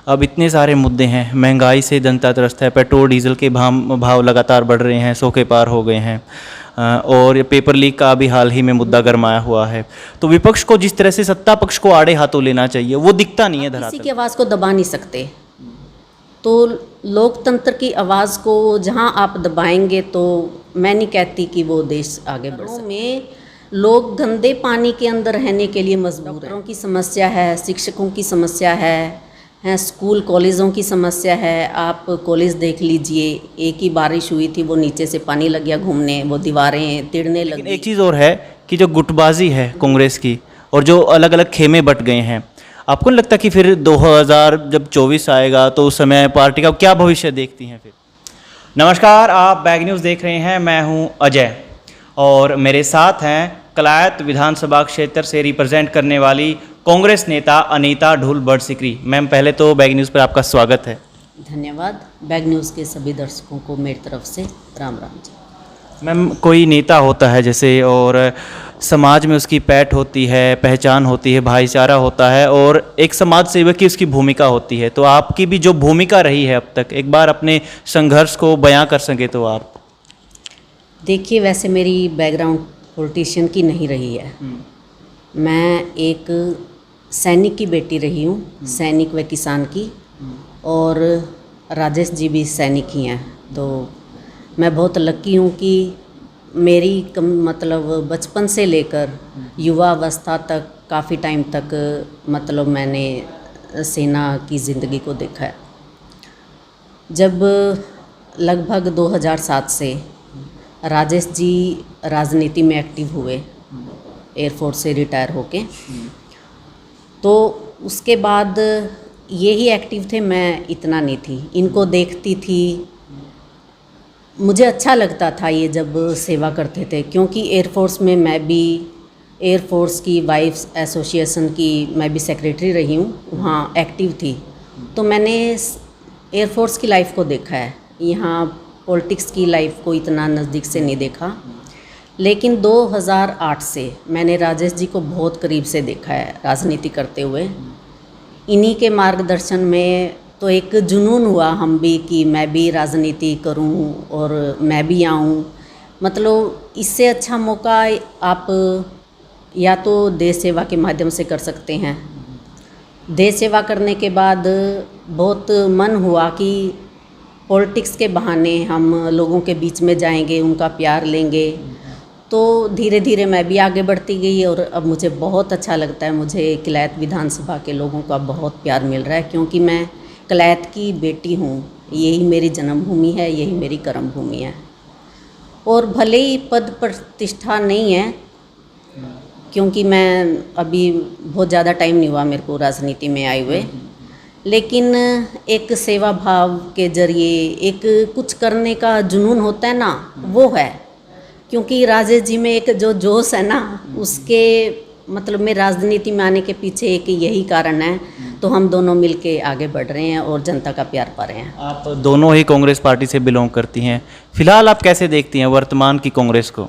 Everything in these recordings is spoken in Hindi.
अब इतने सारे मुद्दे हैं, महंगाई से जनता त्रस्त है, पेट्रोल डीजल के भाव लगातार बढ़ रहे हैं, 100 के पार हो गए हैं। और ये पेपर लीक का भी हाल ही में मुद्दा गरमाया हुआ है। तो विपक्ष को जिस तरह से सत्ता पक्ष को आड़े हाथों लेना चाहिए वो दिखता नहीं है किसी धरातल। की आवाज़ को दबा नहीं सकते। तो लोकतंत्र की आवाज़ को जहां आप दबाएंगे तो मैं नहीं कहती कि वो देश आगे बढ़ सकता में लोग गंदे पानी के अंदर रहने के लिए मजबूर हैं। डॉक्टरों की समस्या है, शिक्षकों की समस्या है, स्कूल कॉलेजों की समस्या है। आप कॉलेज देख लीजिए, एक ही बारिश हुई थी, वो नीचे से पानी लग गया घूमने, वो दीवारें तिड़ने लगी। एक चीज़ और है कि जो गुटबाजी है कांग्रेस की और जो अलग अलग खेमे बट गए हैं, आपको नहीं लगता कि फिर 2024 आएगा तो उस समय पार्टी का क्या भविष्य देखती हैं फिर? नमस्कार, आप बैग न्यूज़ देख रहे हैं। मैं हूं अजय और मेरे साथ हैं कलायत विधानसभा क्षेत्र से रिप्रेजेंट करने वाली कांग्रेस नेता अनीता ढुल बड़सिकरी। मैम, पहले तो बैग न्यूज़ पर आपका स्वागत है। धन्यवाद। बैग न्यूज़ के सभी दर्शकों को मेरी तरफ से राम राम जी। मैम, कोई नेता होता है जैसे, और समाज में उसकी पैठ होती है, पहचान होती है, भाईचारा होता है और एक समाज सेवक की उसकी भूमिका होती है। तो आपकी भी जो भूमिका रही है अब तक, एक बार अपने संघर्ष को बयां कर सके तो आप। देखिए, वैसे मेरी बैकग्राउंड पॉलिटिशियन की नहीं रही है। मैं एक सैनिक की बेटी रही हूँ, सैनिक व किसान की, और राजेश जी भी सैनिक ही हैं। तो मैं बहुत लकी हूँ कि मेरी मतलब बचपन से लेकर युवा अवस्था तक काफ़ी टाइम तक मतलब मैंने सेना की ज़िंदगी को देखा है। जब लगभग 2007 से राजेश जी राजनीति में एक्टिव हुए, एयरफोर्स से रिटायर होके, तो उसके बाद ये ही एक्टिव थे, मैं इतना नहीं थी। इनको देखती थी, मुझे अच्छा लगता था ये जब सेवा करते थे, क्योंकि एयरफोर्स में मैं भी एयरफोर्स की वाइफ्स एसोसिएशन की मैं भी सेक्रेटरी रही हूँ, वहाँ एक्टिव थी। तो मैंने एयरफोर्स की लाइफ को देखा है, यहाँ पॉलिटिक्स की लाइफ को इतना नज़दीक से नहीं देखा। लेकिन 2008 से मैंने राजेश जी को बहुत करीब से देखा है राजनीति करते हुए। इन्हीं के मार्गदर्शन में तो एक जुनून हुआ हम भी कि मैं भी राजनीति करूं और मैं भी आऊं। मतलब इससे अच्छा मौका आप या तो देश सेवा के माध्यम से कर सकते हैं। देश सेवा करने के बाद बहुत मन हुआ कि पॉलिटिक्स के बहाने हम लोगों के बीच में जाएंगे, उनका प्यार लेंगे। तो धीरे धीरे मैं भी आगे बढ़ती गई और अब मुझे बहुत अच्छा लगता है। मुझे कलायत विधानसभा के लोगों का बहुत प्यार मिल रहा है, क्योंकि मैं कलायत की बेटी हूँ। यही मेरी जन्मभूमि है, यही मेरी कर्मभूमि है। और भले ही पद प्रतिष्ठा नहीं है, क्योंकि मैं अभी बहुत ज़्यादा टाइम नहीं हुआ मेरे को राजनीति में आए हुए, लेकिन एक सेवा भाव के जरिए एक कुछ करने का जुनून होता है ना, वो है। क्योंकि राजेश जी में एक जो जोश है ना, उसके मतलब में राजनीति में आने के पीछे एक यही कारण है। तो हम दोनों मिलके आगे बढ़ रहे हैं और जनता का प्यार पा रहे हैं। आप दोनों ही कांग्रेस पार्टी से बिलोंग करती हैं। फिलहाल आप कैसे देखती हैं वर्तमान की कांग्रेस को?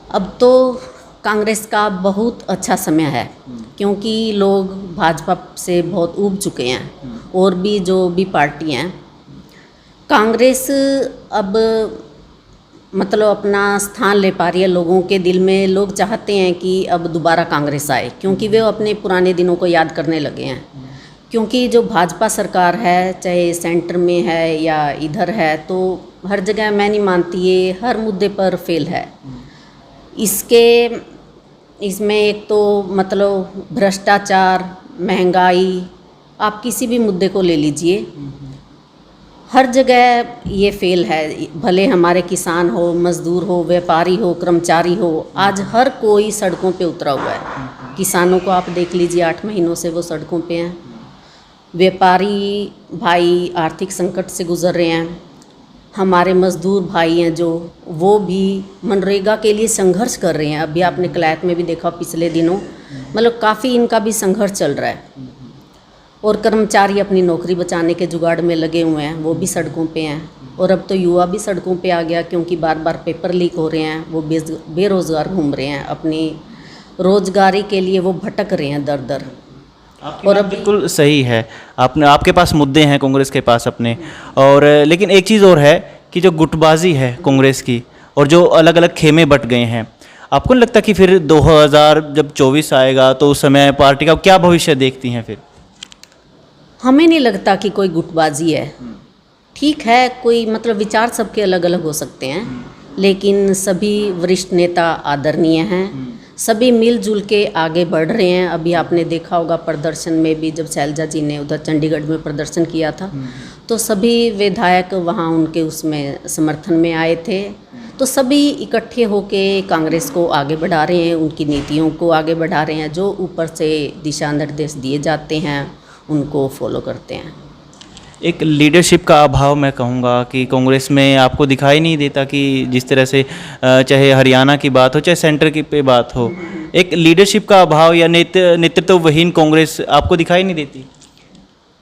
अब तो कांग्रेस का बहुत अच्छा समय है, क्योंकि लोग भाजपा से बहुत ऊब चुके हैं और भी जो भी पार्टी हैं। कांग्रेस अब मतलब अपना स्थान ले पा रही है लोगों के दिल में। लोग चाहते हैं कि अब दोबारा कांग्रेस आए, क्योंकि वे अपने पुराने दिनों को याद करने लगे हैं। क्योंकि जो भाजपा सरकार है, चाहे सेंटर में है या इधर है, तो हर जगह मैं नहीं मानती ये हर मुद्दे पर फेल है। इसमें एक तो मतलब भ्रष्टाचार, महंगाई, आप किसी भी मुद्दे को ले लीजिए, हर जगह ये फेल है। भले हमारे किसान हो, मजदूर हो, व्यापारी हो, कर्मचारी हो, आज हर कोई सड़कों पे उतरा हुआ है। किसानों को आप देख लीजिए, 8 महीनों से वो सड़कों पे हैं। व्यापारी भाई आर्थिक संकट से गुजर रहे हैं। हमारे मजदूर भाई हैं जो, वो भी मनरेगा के लिए संघर्ष कर रहे हैं। अभी आपने कलायत में भी देखा पिछले दिनों, मतलब काफ़ी इनका भी संघर्ष चल रहा है। और कर्मचारी अपनी नौकरी बचाने के जुगाड़ में लगे हुए हैं, वो भी सड़कों पे हैं। और अब तो युवा भी सड़कों पे आ गया, क्योंकि बार बार पेपर लीक हो रहे हैं। वो बेरोज़गार घूम रहे हैं, अपनी रोज़गारी के लिए वो भटक रहे हैं दर दर। आपकी बात बिल्कुल सही है। आपके पास मुद्दे हैं कांग्रेस के पास अपने, और लेकिन एक चीज़ और है कि जो गुटबाजी है कांग्रेस की और जो अलग अलग खेमे बट गए हैं, आपको नहीं लगता कि फिर 2024 आएगा तो उस समय पार्टी का क्या भविष्य देखती हैं फिर? हमें नहीं लगता कि कोई गुटबाजी है। ठीक है, कोई मतलब विचार सबके अलग अलग हो सकते हैं, लेकिन सभी वरिष्ठ नेता आदरणीय हैं, सभी मिलजुल के आगे बढ़ रहे हैं। अभी आपने देखा होगा प्रदर्शन में भी, जब शैलजा जी ने उधर चंडीगढ़ में प्रदर्शन किया था तो सभी विधायक वहाँ उनके उसमें समर्थन में आए थे। तो सभी इकट्ठे होके कांग्रेस को आगे बढ़ा रहे हैं, उनकी नीतियों को आगे बढ़ा रहे हैं। जो ऊपर से दिशा निर्देश दिए जाते हैं उनको फॉलो करते हैं। एक लीडरशिप का अभाव मैं कहूँगा कि कांग्रेस में आपको दिखाई नहीं देता कि जिस तरह से चाहे हरियाणा की बात हो चाहे सेंटर की पे बात हो, एक लीडरशिप का अभाव या नेतृत्वहीन कांग्रेस आपको दिखाई नहीं देती?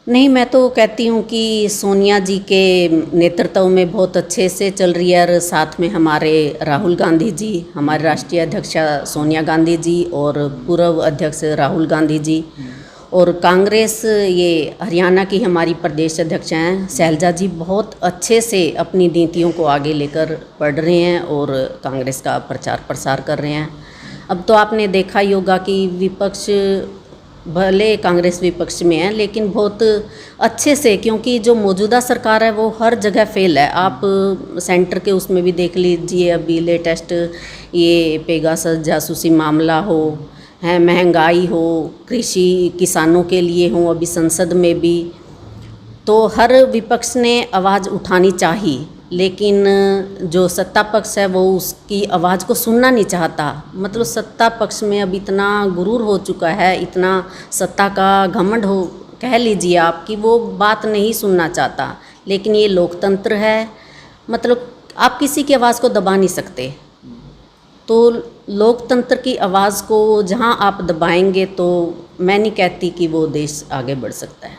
नहीं, मैं तो कहती हूँ कि सोनिया जी के नेतृत्व में बहुत अच्छे से चल रही है, और साथ में हमारे राहुल गांधी जी, हमारे राष्ट्रीय अध्यक्ष सोनिया गांधी जी और पूर्व अध्यक्ष राहुल गांधी जी, और कांग्रेस ये हरियाणा की हमारी प्रदेश अध्यक्ष हैं शैलजा जी, बहुत अच्छे से अपनी नीतियों को आगे लेकर बढ़ रहे हैं और कांग्रेस का प्रचार प्रसार कर रहे हैं। अब तो आपने देखा ही होगा कि विपक्ष, भले कांग्रेस विपक्ष में है लेकिन बहुत अच्छे से, क्योंकि जो मौजूदा सरकार है वो हर जगह फेल है। आप सेंटर के उसमें भी देख लीजिए, अभी लेटेस्ट ये पेगासस जासूसी मामला हो, है महंगाई हो, कृषि किसानों के लिए हो, अभी संसद में भी, तो हर विपक्ष ने आवाज़ उठानी चाहिए, लेकिन जो सत्ता पक्ष है वो उसकी आवाज़ को सुनना नहीं चाहता। मतलब सत्ता पक्ष में अब इतना गुरूर हो चुका है, इतना सत्ता का घमंड हो कह लीजिए आप, कि वो बात नहीं सुनना चाहता। लेकिन ये लोकतंत्र है, मतलब आप किसी की आवाज़ को दबा नहीं सकते। तो लोकतंत्र की आवाज़ को जहां आप दबाएंगे तो मैं नहीं कहती कि वो देश आगे बढ़ सकता है।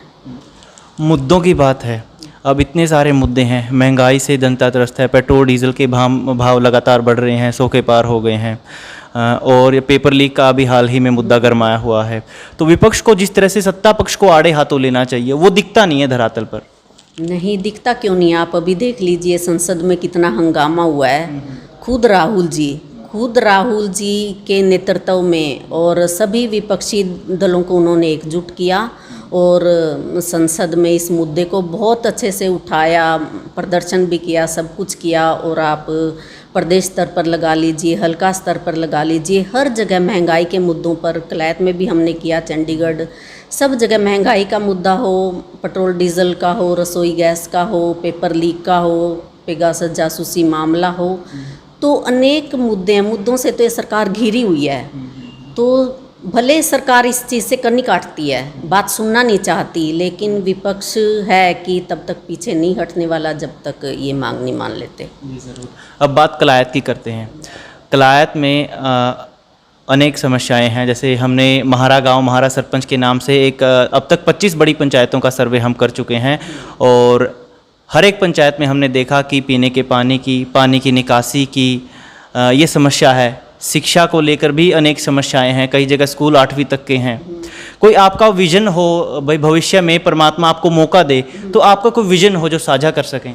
मुद्दों की बात है, अब इतने सारे मुद्दे हैं, महंगाई से जनता त्रस्त है, पेट्रोल डीजल के भाव लगातार बढ़ रहे हैं, 100 के पार हो गए हैं, और ये पेपर लीक का भी हाल ही में मुद्दा गरमाया हुआ है। तो विपक्ष को जिस तरह से सत्ता पक्ष को आड़े हाथों लेना चाहिए वो दिखता नहीं है धरातल पर। नहीं दिखता क्यों नहीं, आप अभी देख लीजिए संसद में कितना हंगामा हुआ है। खुद राहुल जी के नेतृत्व में और सभी विपक्षी दलों को उन्होंने एकजुट किया और संसद में इस मुद्दे को बहुत अच्छे से उठाया, प्रदर्शन भी किया, सब कुछ किया। और आप प्रदेश स्तर पर लगा लीजिए, हल्का स्तर पर लगा लीजिए, हर जगह महंगाई के मुद्दों पर, कलैत में भी हमने किया, चंडीगढ़, सब जगह महंगाई का मुद्दा हो, पेट्रोल डीजल का हो, रसोई गैस का हो, पेपर लीक का हो, पेगासस जासूसी मामला हो, तो अनेक मुद्दे हैं। मुद्दों से तो ये सरकार घिरी हुई है। तो भले सरकार इस चीज़ से कनी काटती है, बात सुनना नहीं चाहती, लेकिन विपक्ष है कि तब तक पीछे नहीं हटने वाला जब तक ये मांग नहीं मान लेते। जी ज़रूर। अब बात कलायत की करते हैं। कलायत में अनेक समस्याएं हैं, जैसे हमने महारा गांव महारा सरपंच के नाम से एक अब तक 25 बड़ी पंचायतों का सर्वे हम कर चुके हैं, और हर एक पंचायत में हमने देखा कि पीने के पानी की निकासी की ये समस्या है। शिक्षा को लेकर भी अनेक समस्याएं हैं, कई जगह स्कूल 8वीं तक के हैं। कोई आपका विजन हो, भाई भविष्य में परमात्मा आपको मौका दे तो आपका कोई विजन हो जो साझा कर सकें?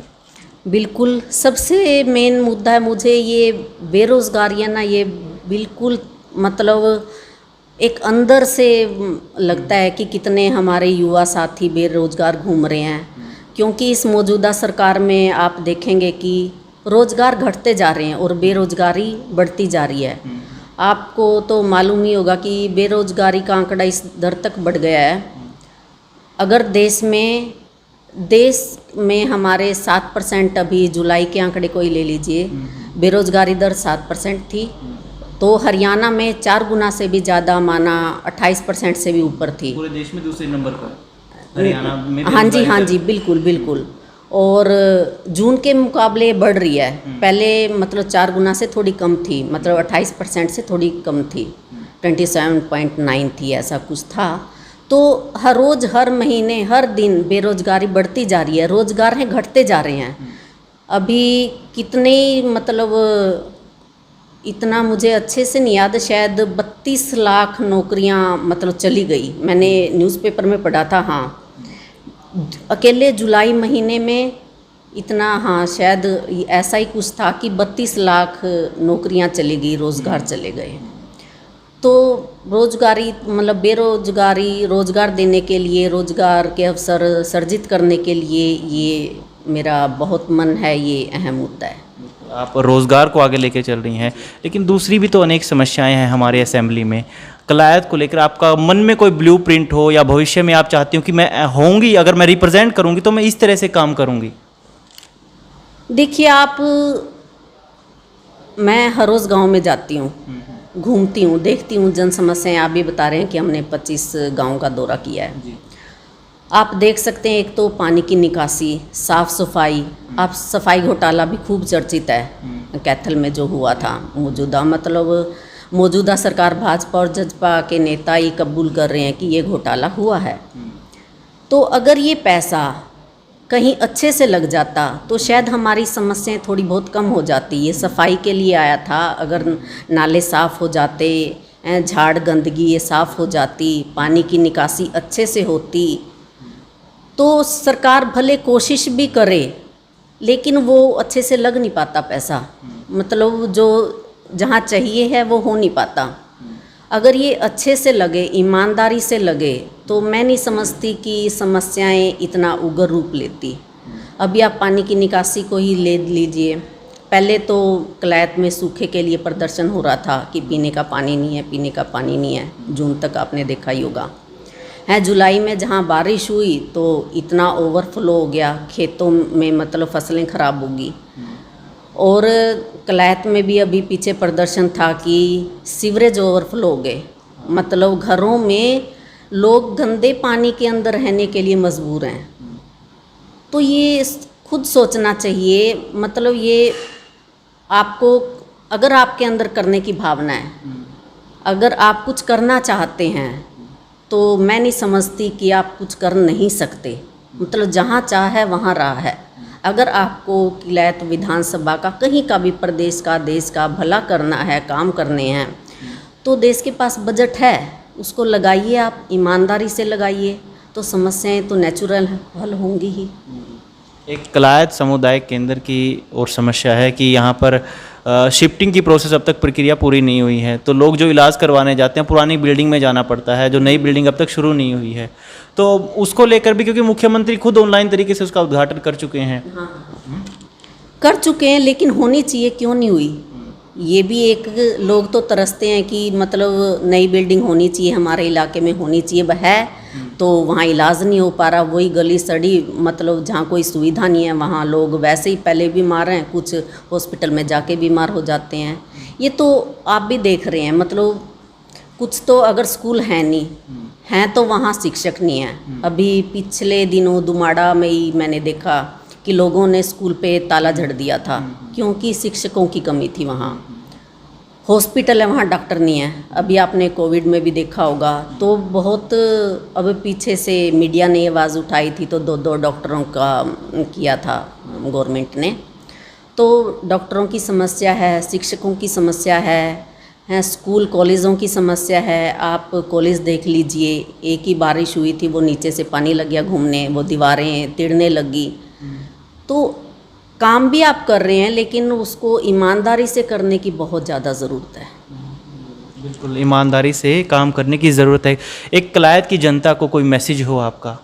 बिल्कुल, सबसे मेन मुद्दा है मुझे ये बेरोज़गारी है ना, ये बिल्कुल मतलब एक अंदर से लगता है कि कितने हमारे युवा साथी बेरोज़गार घूम रहे हैं। क्योंकि इस मौजूदा सरकार में आप देखेंगे कि रोज़गार घटते जा रहे हैं और बेरोज़गारी बढ़ती जा रही है। आपको तो मालूम ही होगा कि बेरोज़गारी का आंकड़ा इस दर तक बढ़ गया है। अगर देश में हमारे 7%, अभी जुलाई के आंकड़े को ही ले लीजिए, बेरोज़गारी दर 7% थी, तो हरियाणा में 4 गुना से भी ज़्यादा, माना 28% से भी ऊपर थी। पूरे देश में दूसरे नंबर पर हरियाणा में। हाँ जी, बिल्कुल। और जून के मुकाबले बढ़ रही है। पहले मतलब 4 गुना से थोड़ी कम थी, मतलब 28% से थोड़ी कम थी, 27.9 थी, ऐसा कुछ था। तो हर रोज़, हर महीने, हर दिन बेरोज़गारी बढ़ती जा रही है, रोज़गार हैं घटते जा रहे हैं। अभी कितने मतलब इतना मुझे अच्छे से नहीं याद, शायद 32 लाख नौकरियां मतलब चली गई, मैंने न्यूज़पेपर में पढ़ा था। हाँ, अकेले जुलाई महीने में इतना, हाँ शायद ऐसा ही कुछ था कि 32 लाख नौकरियां चली गई, रोज़गार चले गए। तो रोजगारी मतलब बेरोजगारी, रोज़गार देने के लिए, रोज़गार के अवसर सर्जित करने के लिए ये मेरा बहुत मन है, ये अहम मुद्दा है। आप रोज़गार को आगे लेके चल रही हैं, लेकिन दूसरी भी तो अनेक समस्याएं हैं हमारे असेंबली में। कलायत को लेकर आपका मन में कोई ब्लूप्रिंट हो, या भविष्य में आप चाहती हो कि मैं होंगी, अगर मैं रिप्रेजेंट करूंगी तो मैं इस तरह से काम करूंगी? देखिए आप, मैं हर रोज़ गांव में जाती हूँ, घूमती हूँ, देखती हूँ जन समस्याएं। आप भी बता रहे हैं कि हमने 25 गांव का दौरा किया है। आप देख सकते हैं, एक तो पानी की निकासी, साफ़ सफाई। आप सफाई घोटाला भी खूब चर्चित है कैथल में जो हुआ था। मौजूदा सरकार भाजपा और जजपा के नेता ये कबूल कर रहे हैं कि ये घोटाला हुआ है। तो अगर ये पैसा कहीं अच्छे से लग जाता तो शायद हमारी समस्याएं थोड़ी बहुत कम हो जाती। ये सफाई के लिए आया था, अगर नाले साफ़ हो जाते, झाड़ गंदगी ये साफ़ हो जाती, पानी की निकासी अच्छे से होती, तो सरकार भले कोशिश भी करे लेकिन वो अच्छे से लग नहीं पाता पैसा, मतलब जो जहाँ चाहिए है वो हो नहीं पाता। अगर ये अच्छे से लगे, ईमानदारी से लगे, तो मैं नहीं समझती कि समस्याएं इतना उग्र रूप लेती। अभी आप पानी की निकासी को ही ले लीजिए। पहले तो कलायत में सूखे के लिए प्रदर्शन हो रहा था कि पीने का पानी नहीं है, पीने का पानी नहीं है। जून तक आपने देखा ही होगा। है जुलाई में जहाँ बारिश हुई तो इतना ओवरफ्लो हो गया खेतों में, मतलब फसलें ख़राब होगी। और कलायत में भी अभी पीछे प्रदर्शन था कि सीवरेज ओवरफ्लो हो गए, मतलब घरों में लोग गंदे पानी के अंदर रहने के लिए मजबूर हैं। तो ये खुद सोचना चाहिए, मतलब ये आपको, अगर आपके अंदर करने की भावना है, अगर आप कुछ करना चाहते हैं, तो मैं नहीं समझती कि आप कुछ कर नहीं सकते। मतलब जहाँ चाह है वहाँ राह है। अगर आपको कलायत विधानसभा का, कहीं का भी, प्रदेश का, देश का भला करना है, काम करने हैं, तो देश के पास बजट है, उसको लगाइए, आप ईमानदारी से लगाइए, तो समस्याएं तो नेचुरल हल होंगी ही। एक कलायत समुदाय केंद्र की और समस्या है कि यहाँ पर शिफ्टिंग की प्रोसेस अब तक प्रक्रिया पूरी नहीं हुई है, तो लोग जो इलाज करवाने जाते हैं पुरानी बिल्डिंग में जाना पड़ता है, जो नई बिल्डिंग अब तक शुरू नहीं हुई है। तो उसको लेकर भी, क्योंकि मुख्यमंत्री खुद ऑनलाइन तरीके से उसका उद्घाटन कर चुके हैं। हाँ, कर चुके हैं, लेकिन होनी चाहिए, क्यों नहीं हुई? ये भी एक, लोग तो तरसते हैं कि मतलब नई बिल्डिंग होनी चाहिए, हमारे इलाके में होनी चाहिए, वह है तो वहाँ इलाज नहीं हो पा रहा। वही गली सड़ी, मतलब जहाँ कोई सुविधा नहीं है, वहाँ लोग वैसे ही पहले बीमार हैं, कुछ हॉस्पिटल में जाके बीमार हो जाते हैं। ये तो आप भी देख रहे हैं, मतलब कुछ तो अगर स्कूल है नहीं हैं तो वहाँ शिक्षक नहीं है। अभी पिछले दिनों दुमाड़ा में ही मैंने देखा कि लोगों ने स्कूल पे ताला झड़ दिया था, क्योंकि शिक्षकों की कमी थी। वहाँ हॉस्पिटल है, वहाँ डॉक्टर नहीं है। अभी आपने कोविड में भी देखा होगा, तो बहुत, अब पीछे से मीडिया ने आवाज़ उठाई थी, तो 2 डॉक्टरों का किया था गवर्नमेंट ने। तो डॉक्टरों की समस्या है, शिक्षकों की समस्या है, स्कूल कॉलेजों की समस्या है। आप कॉलेज देख लीजिए, एक ही बारिश हुई थी, वो नीचे से पानी लग गया घूमने, वो दीवारें तिड़ने लगी। तो काम भी आप कर रहे हैं, लेकिन उसको ईमानदारी से करने की बहुत ज़्यादा ज़रूरत है। बिल्कुल ईमानदारी से काम करने की ज़रूरत है। एक कलायत की जनता को कोई मैसेज हो आपका?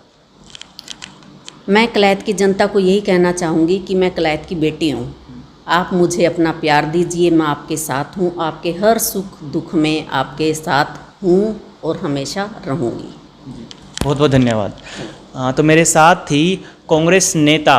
मैं कलायत की जनता को यही कहना चाहूँगी कि मैं कलायत की बेटी हूँ। आप मुझे अपना प्यार दीजिए, मैं आपके साथ हूँ, आपके हर सुख दुख में आपके साथ हूँ और हमेशा रहूँगी। बहुत बहुत धन्यवाद। तो मेरे साथ थी कांग्रेस नेता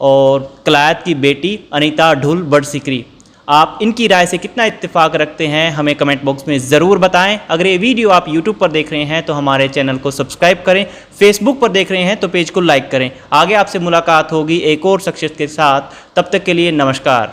और कलायत की बेटी अनीता ढुल बड़सिकरी। आप इनकी राय से कितना इत्तेफाक रखते हैं हमें कमेंट बॉक्स में ज़रूर बताएं। अगर ये वीडियो आप YouTube पर देख रहे हैं तो हमारे चैनल को सब्सक्राइब करें, Facebook पर देख रहे हैं तो पेज को लाइक करें। आगे आपसे मुलाकात होगी एक और शख्सियत के साथ, तब तक के लिए नमस्कार।